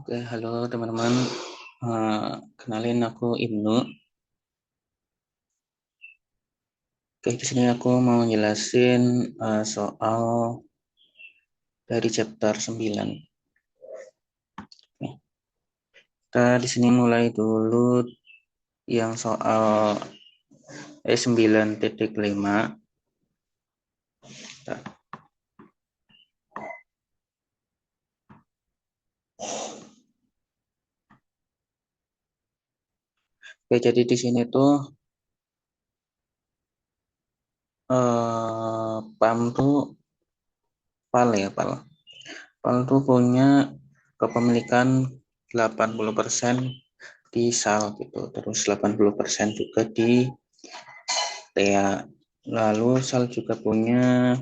Oke, halo teman-teman. Kenalin aku Ibnu. Oke, di sini aku mau jelasin soal dari chapter 9. Oke, kita di sini mulai dulu yang soal E9.5. Oke, jadi di sini tuh PAM tuh PAL ya, PAL. PAL tuh punya kepemilikan 80% di SAL gitu, terus 80% juga di TEA. Lalu SAL juga punya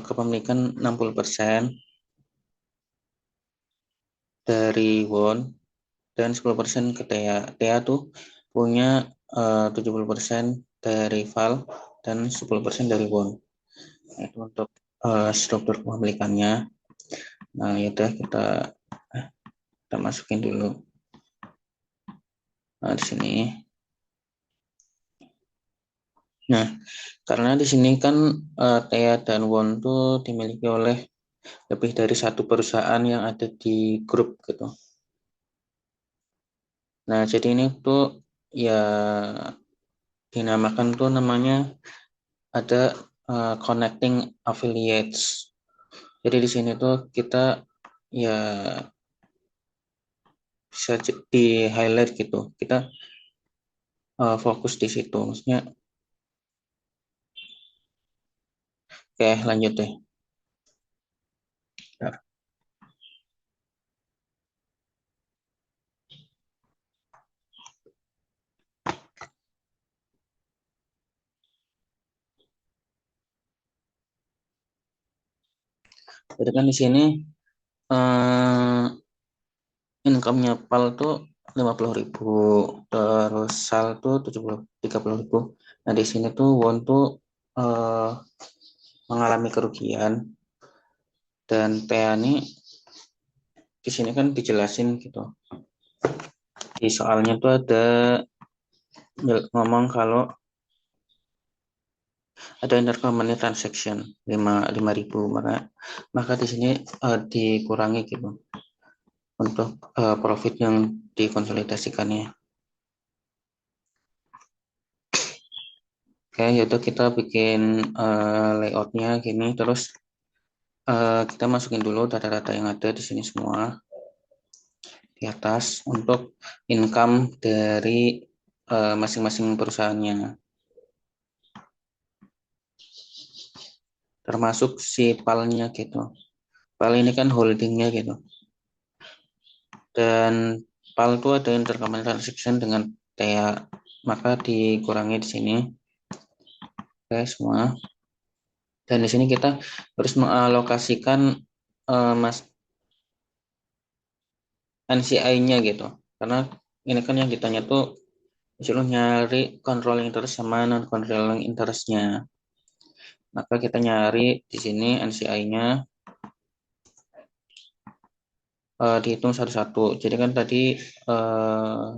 kepemilikan 60% dari won dan 10% ke TEA. TEA tuh punya 70% dari VAL dan 10% dari won. Itu untuk struktur kepemilikannya. Nah, ya udah kita masukin dulu. Nah, di sini. Nah, karena di sini kan TEA dan won tuh dimiliki oleh lebih dari satu perusahaan yang ada di grup gitu. Nah, jadi ini tuh ya dinamakan tuh namanya ada connecting affiliates. Jadi di sini tuh kita ya bisa di highlight gitu. Kita fokus di situ. Maksudnya, oke lanjut deh. Nah, jadi kan di sini uh, income-nya PAL tuh 50.000, terus SAL tuh 30.000. Nah di sini tuh won tuh uh, mengalami kerugian dan TA ini di sini kan dijelasin gitu. Di soalnya tuh ada ngomong kalau ada intercompany transaction 5.000, maka di sini dikurangi gitu untuk profit yang dikonsolidasikannya. Oke, yaitu kita bikin layoutnya gini, terus kita masukin dulu data-data yang ada di sini semua di atas untuk income dari masing-masing perusahaannya, termasuk si PAL-nya gitu. PAL ini kan holdingnya gitu. Dan PAL itu ada intercompany transaction dengan TEA, maka dikurangi di sini. Oke, semua. Dan di sini kita harus mengalokasikan mas NCI-nya gitu. Karena ini kan yang ditanya tuh disuruh nyari controlling interest sama non controlling interest-nya. Maka kita nyari di sini NCI-nya dihitung satu-satu. Jadi kan tadi 70%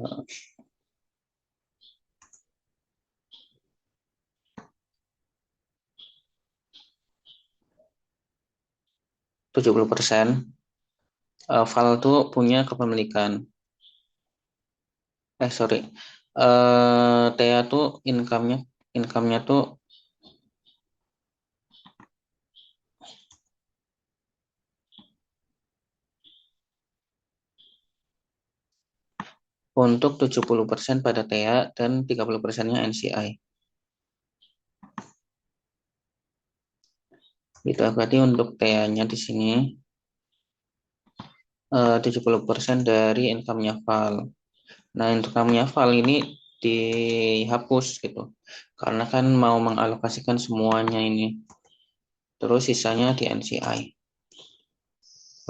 VAL tuh punya kepemilikan. Sorry. TEA tuh income-nya tuh untuk 70% pada TEA dan 30%-nya NCI. Itu berarti untuk TEA-nya di sini 70% dari income-nya VAL. Nah, income-nya VAL ini dihapus gitu. Karena kan mau mengalokasikan semuanya ini. Terus sisanya di NCI.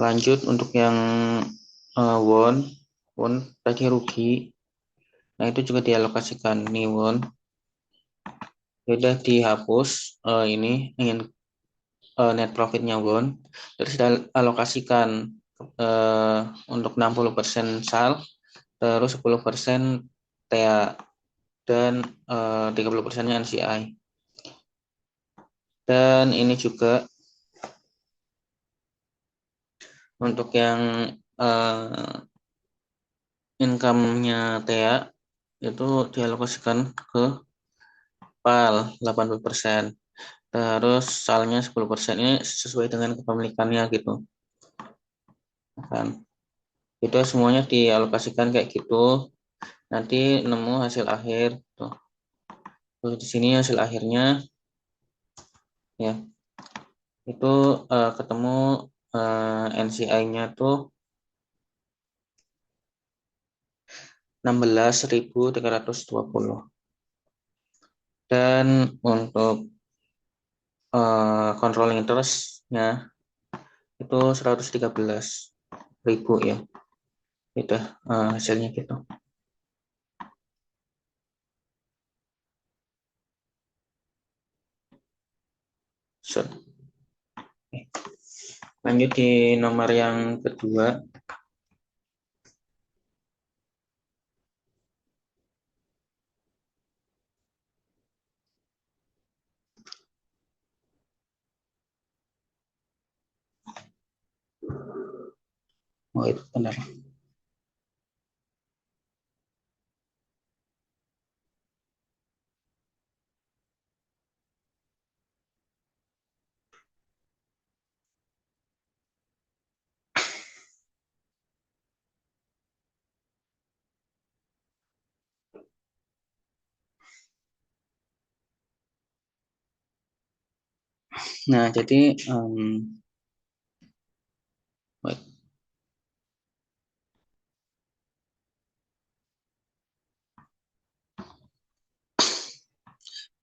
Lanjut untuk yang won. Won tadi rugi. Nah, itu juga dialokasikan nih won. Sudah dihapus ini ingin net profitnya won, terus kita alokasikan eh, untuk 60% SAL, terus 10% TA, dan 30%-nya NCI. Dan ini juga untuk yang eh, income-nya TA itu dialokasikan ke PAL 80%. Terus salnya 10%, ini sesuai dengan kepemilikannya gitu kan. Itu semuanya dialokasikan kayak gitu. Nanti nemu hasil akhir tuh. Terus di sini hasil akhirnya ya itu ketemu NCI-nya tuh 16.320. Dan untuk controlling interest-nya itu 113.000 ya. Itu hasilnya gitu. So, lanjut di nomor yang kedua. Oh, itu benar. Nah, jadi wait.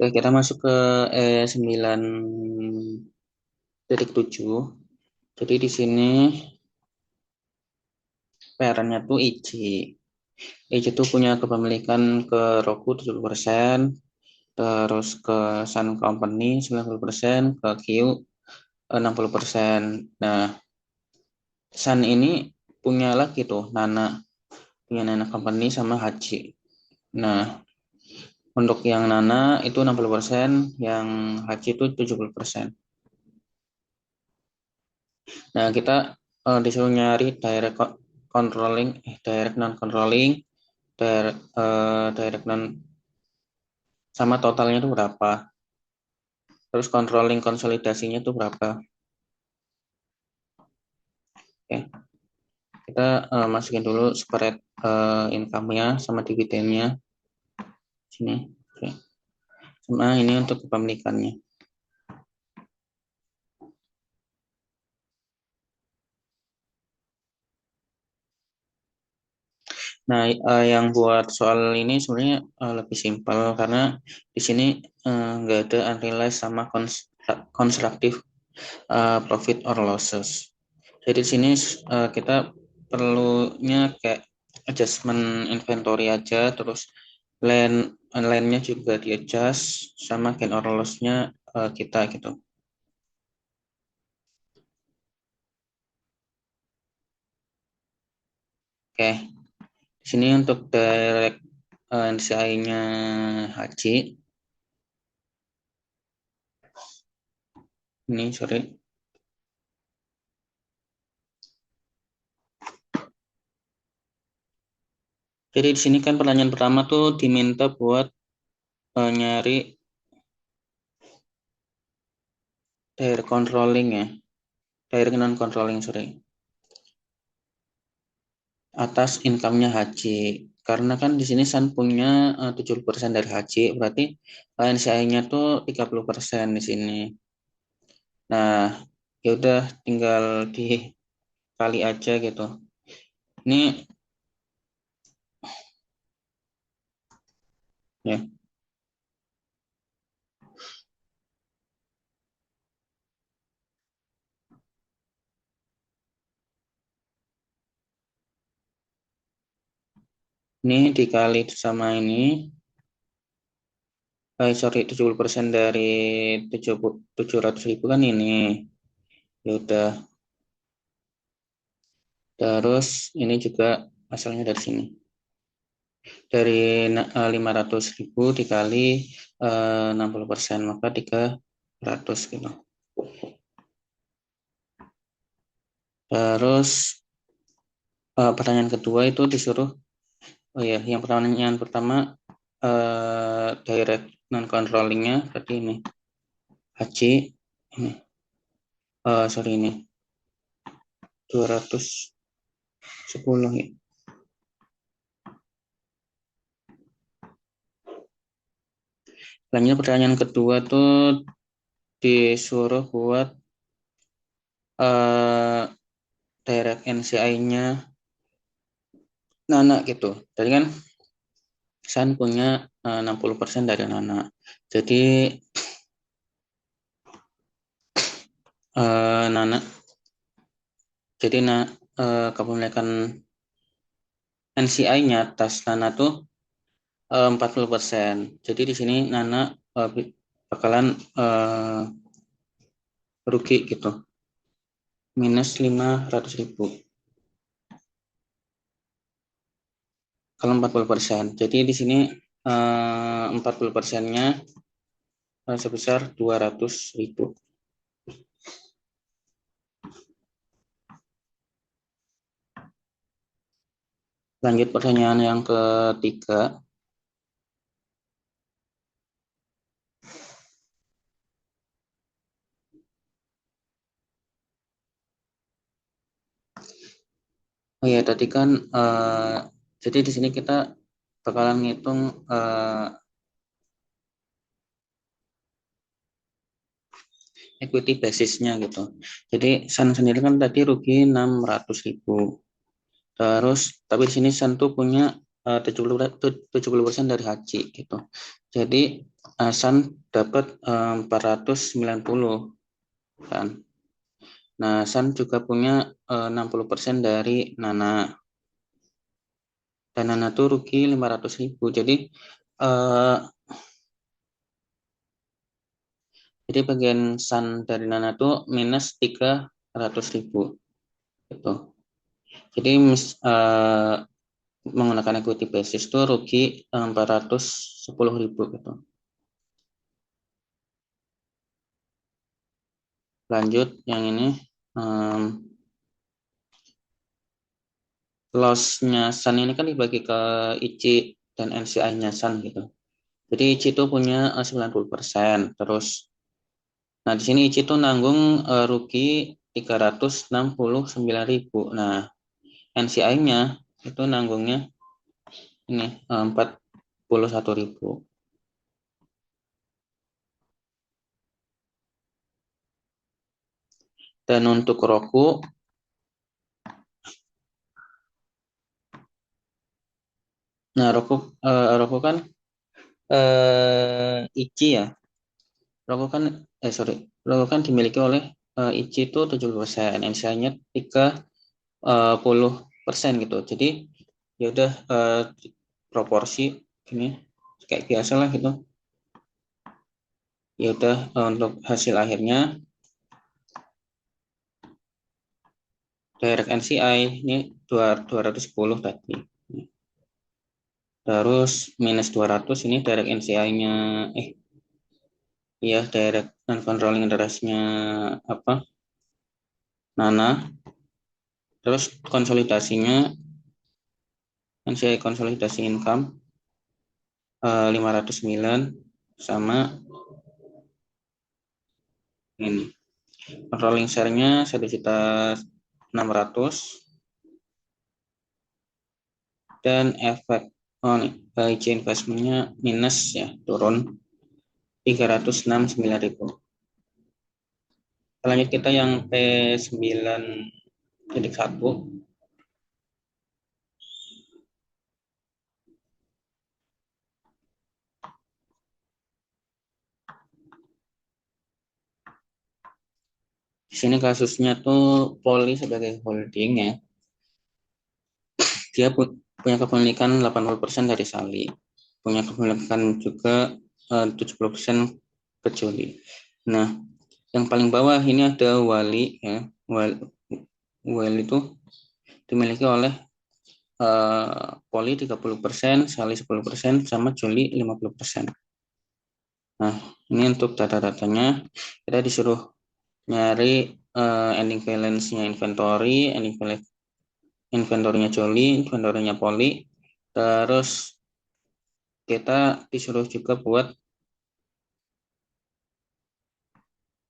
Oke, kita masuk ke 9.7. Jadi di sini parentnya tuh IJ. IJ tuh punya kepemilikan ke Roku 70%, terus ke Sun Company 90%, ke Q 60%. Nah, Sun ini punya lagi tuh Nana, punya Nana Company sama Haji. Nah, untuk yang Nana itu 60%, yang Haji itu 70%. Nah, kita disuruh nyari controlling, direct non controlling, direct non sama totalnya itu berapa. Terus controlling konsolidasinya itu berapa. Oke, kita masukin dulu spread income-nya sama dividennya sini. Oke. Sama ini untuk kepemilikannya. Nah, yang buat soal ini sebenarnya lebih simpel karena di sini nggak ada unrealized sama constructive profit or losses. Jadi di sini kita perlunya kayak adjustment inventory aja, terus landnya juga di adjust sama gain or loss-nya kita gitu. Oke, di sini untuk direct NCI-nya Haji, ini sorry. Jadi di sini kan pertanyaan pertama tuh diminta buat nyari direct controlling ya, direct non controlling sorry, atas income-nya Haji. Karena kan di sini San punya 70% dari Haji, berarti NCI-nya tuh 30% di sini. Nah, ya udah tinggal dikali aja gitu. Ini ya, ini dikali sama ini, sorry 70% dari 700.000 kan ini. Ya udah. Terus ini juga asalnya dari sini. Dari 500.000 dikali 60%, maka 300 gitu. Terus pertanyaan kedua itu disuruh, oh ya, yang pertanyaan pertama direct non controllingnya berarti ini HC ini sorry ini 210 ya. Selanjutnya pertanyaan kedua tuh disuruh buat eh, direct NCI-nya Nana gitu. Tadi kan San punya 60% dari Nana. Jadi Nana, jadi kepemilikan NCI-nya atas Nana tuh 40%. Jadi di sini Nana bakalan rugi gitu, minus 500.000 kalau 40%. Jadi di sini 40%-nya sebesar 200.000. Lanjut pertanyaan yang ketiga. Oh ya, tadi kan jadi di sini kita bakalan ngitung equity basisnya gitu. Jadi Sun sendiri kan tadi rugi 600.000. Terus tapi di sini Sun tuh punya 70% dari Haji gitu. Jadi Sun dapat 490 kan. Nah, Sun juga punya 60% dari Nana. Dan Nana tuh rugi 500.000. Eh, jadi bagian Sun dari Nana tuh minus 300.000 gitu. Jadi menggunakan equity basis tuh rugi 410.000 gitu. Lanjut yang ini um, loss-nya Sun ini kan dibagi ke ICI dan NCI-nya Sun gitu. Jadi ICI itu punya 90%. Terus nah di sini ICI itu nanggung rugi 369.000. Nah, NCI-nya itu nanggungnya ini 41.000. Dan untuk Roku, nah Roku kan ICI ya. Roku kan sorry, Roku kan dimiliki oleh ICI itu 70%, NCI-nya 30% gitu. Jadi ya udah proporsi gini kayak biasa lah gitu. Ya udah untuk hasil akhirnya direct NCI ini 210 tadi. Terus minus 200 ini direct NCI-nya iya direct non controlling interest-nya apa? Nana. Terus konsolidasinya NCI konsolidasi income 509 sama ini. Controlling share-nya 1.600.000 dan efek nih, IC investment-nya minus ya, turun 369.000. Selanjutnya kita yang P9.1. Di sini kasusnya tuh Poli sebagai holding ya. Dia punya kepemilikan 80% dari Sali. Punya kepemilikan juga 70% ke Joli. Nah, Yang paling bawah ini ada Wali ya. Wali itu dimiliki oleh Poli 30%, Sali 10%, sama Joli 50%. Nah, ini untuk data-datanya kita disuruh nyari ending balance-nya inventory, ending balance inventory-nya Joli, inventory-nya Poli. Terus kita disuruh juga buat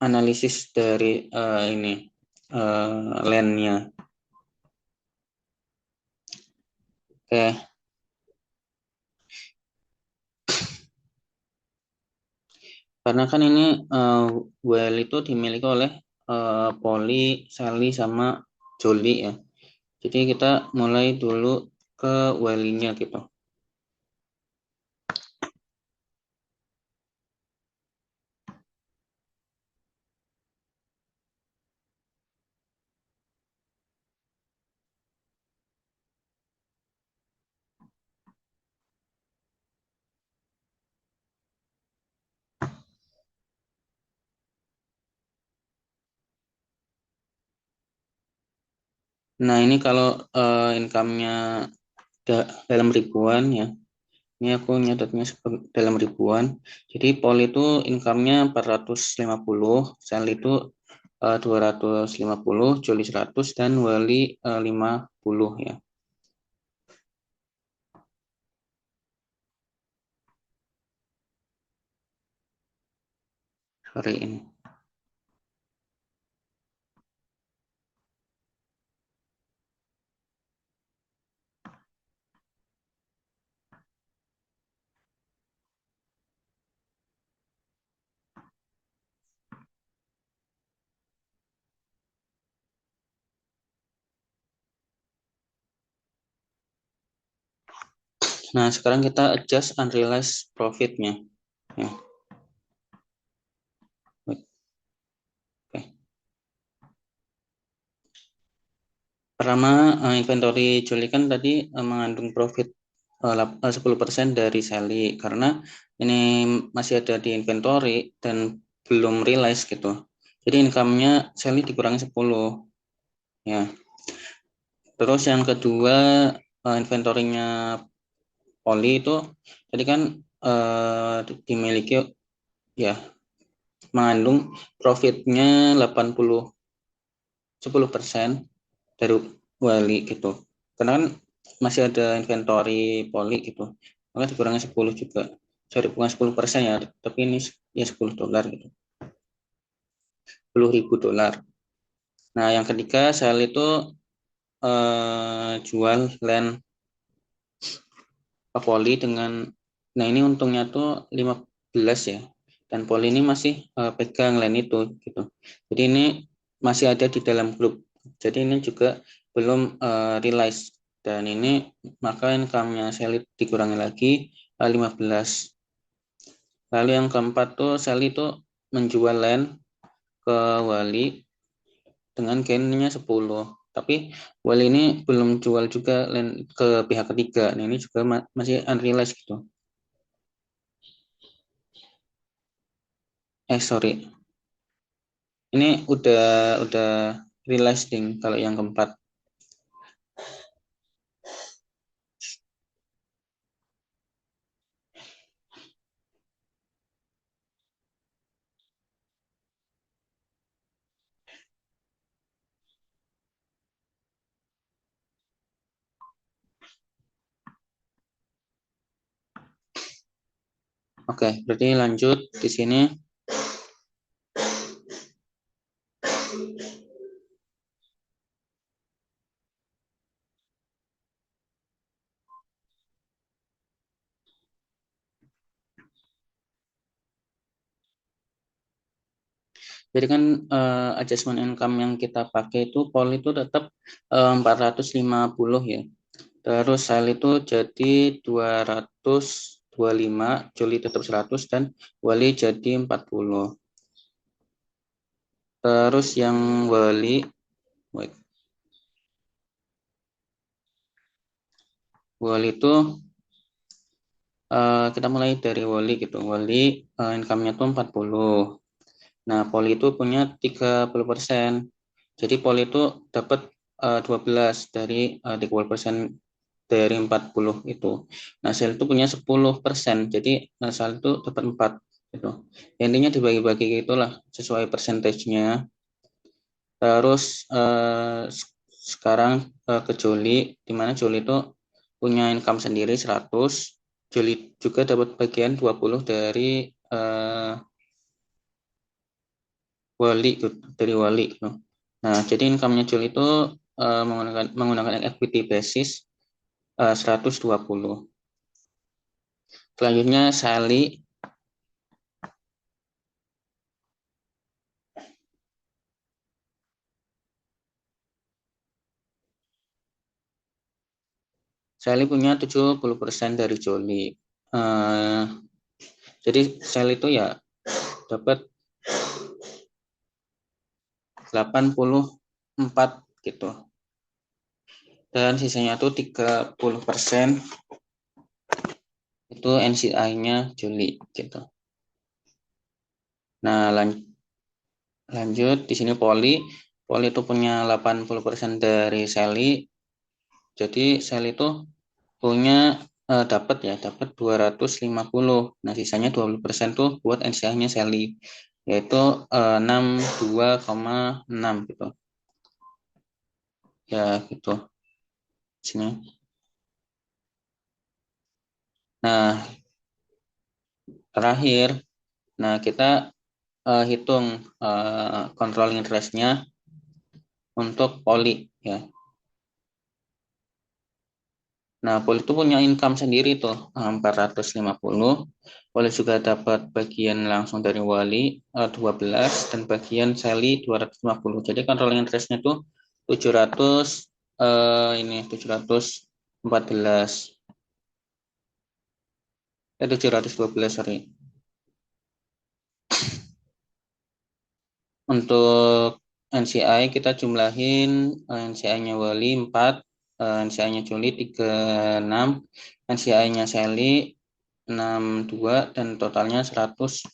analisis dari ini land-nya. Oke, karena kan ini well itu dimiliki oleh Poli, Sally, sama Joli ya. Jadi kita mulai dulu ke well-nya gitu. Nah ini kalau income-nya dalam ribuan ya. Ini aku nyatetnya dalam ribuan. Jadi Poli itu income-nya 450, Sally itu 250, Joli 100, dan Wali 50 ya. Hari ini. Nah, sekarang kita adjust unrealized profit-nya. Ya, oke. Pertama, inventory Juli kan tadi mengandung profit 10% dari Sally karena ini masih ada di inventory dan belum realize gitu. Jadi income-nya Sally dikurangi 10 ya. Terus yang kedua, inventory-nya Poli itu tadi kan dimiliki ya mengandung profitnya 10% dari Wali gitu. Karena kan masih ada inventory Poli gitu. Maka dikurangi 10 juga. Sorry, bukan 10% ya, tapi ini ya $10 gitu. 10.000 dolar. Nah, yang ketiga sel itu jual land ke Poli dengan, nah ini untungnya tuh 15 ya. Dan Poli ini masih pegang land itu gitu. Jadi ini masih ada di dalam grup. Jadi ini juga belum realize, dan ini maka income-nya Sally dikurangi lagi 15. Lalu yang keempat tuh Sally tuh menjual land ke Wali dengan gain-nya 10. Tapi Wali ini belum jual juga land ke pihak ketiga. Nah, ini juga masih unrealized gitu. Sorry. Ini udah realized ding kalau yang keempat. Oke, berarti lanjut di sini. Jadi kan adjustment income yang kita pakai itu Pol itu tetap 450 ya. Terus sel itu jadi 225, Juli tetap 100, dan Wali jadi 40. Terus yang Wali, wait, Wali itu kita mulai dari Wali gitu. Wali income-nya tuh 40. Nah, Poli itu punya 30%. Jadi Poli itu dapat 12 dari 30% dari 40 itu. Nah, sel itu punya 10%. Jadi sel itu dapat 4 gitu. Ya, intinya dibagi-bagi itulah sesuai persentasenya. Terus sekarang ke Joli, di mana Joli itu punya income sendiri 100. Joli juga dapat bagian 20 dari eh, wali gitu, dari wali gitu. Nah, jadi income-nya Juli itu menggunakan equity basis 120. Selanjutnya Sally punya 70% dari Joli. Eh, jadi Sally itu ya dapat 84 gitu. Dan sisanya tuh 30% itu NCI-nya Juli gitu. Nah, lanjut di sini Poli. Poli itu punya 80% dari Sally. Jadi Sally itu punya dapat 250. Nah, sisanya 20% tuh buat NCA-nya Sally, yaitu 62,6 gitu. Ya, gitu. Sini. Nah, terakhir, nah kita hitung controlling interest-nya untuk Poli ya. Nah, Poli itu punya income sendiri tuh 450. Poli juga dapat bagian langsung dari Wali 12 dan bagian Sally 250. Jadi controlling interest-nya tuh 700 ini 714 712 sorry. Untuk NCI kita jumlahin NCI-nya Wali 4, NCI-nya Juli 36, NCI-nya Sally 62 dan totalnya 102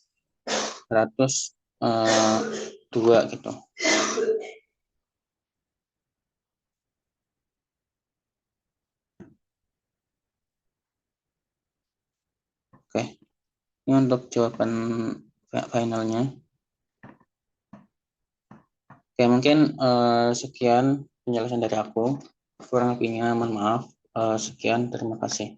gitu. Oke, ini untuk jawaban finalnya. Oke, mungkin sekian penjelasan dari aku. Kurang lebihnya mohon maaf. Sekian, terima kasih.